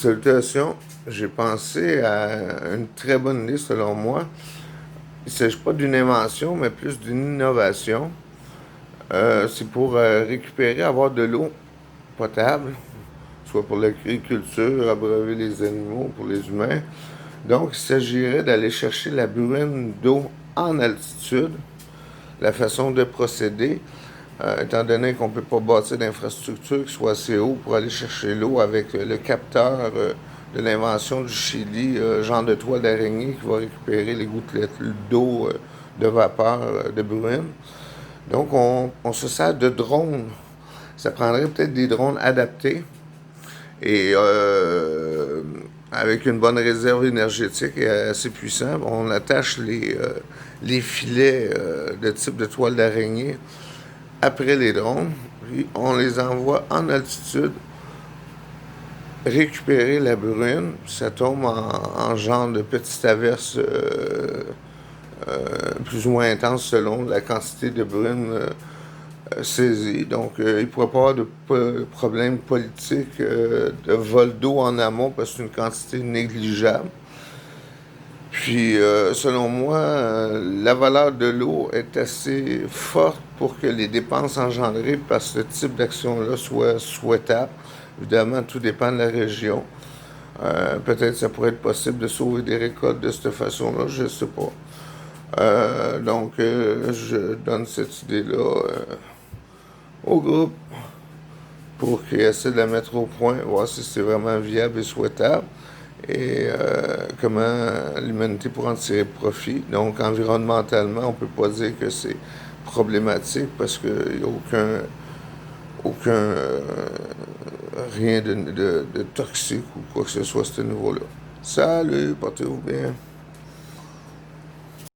Salutations. J'ai pensé à une très bonne idée selon moi. Il ne s'agit pas d'une invention, mais plus d'une innovation. C'est pour récupérer, avoir de l'eau potable, soit pour l'agriculture, abreuver les animaux, pour les humains. Donc, il s'agirait d'aller chercher la bruine d'eau en altitude. La façon de procéder, étant donné qu'on ne peut pas bâtir d'infrastructure qui soit assez haut pour aller chercher l'eau avec le capteur de l'invention du Chili, genre de toile d'araignée qui va récupérer les gouttelettes d'eau, de vapeur, de bruine. Donc, on se sert de drones. Ça prendrait peut-être des drones adaptés et avec une bonne réserve énergétique et assez puissant. On attache les filets de type de toile d'araignée après les drones, puis on les envoie en altitude récupérer la bruine. Ça tombe en genre de petites averses plus ou moins intenses selon la quantité de bruine saisie. Donc, il ne pourrait pas avoir de problème politique de vol d'eau en amont parce que c'est une quantité négligeable. Puis, selon moi, la valeur de l'eau est assez forte pour que les dépenses engendrées par ce type d'action-là soient souhaitables. Évidemment, tout dépend de la région. Peut-être que ça pourrait être possible de sauver des récoltes de cette façon-là, je ne sais pas. Donc, je donne cette idée-là au groupe pour qu'ils essaient de la mettre au point, voir si c'est vraiment viable et souhaitable et comment l'humanité pourra en tirer profit. Donc, environnementalement, on ne peut pas dire que c'est problématique parce qu'il n'y a aucun rien de toxique ou quoi que ce soit à ce niveau-là. Salut, portez-vous bien.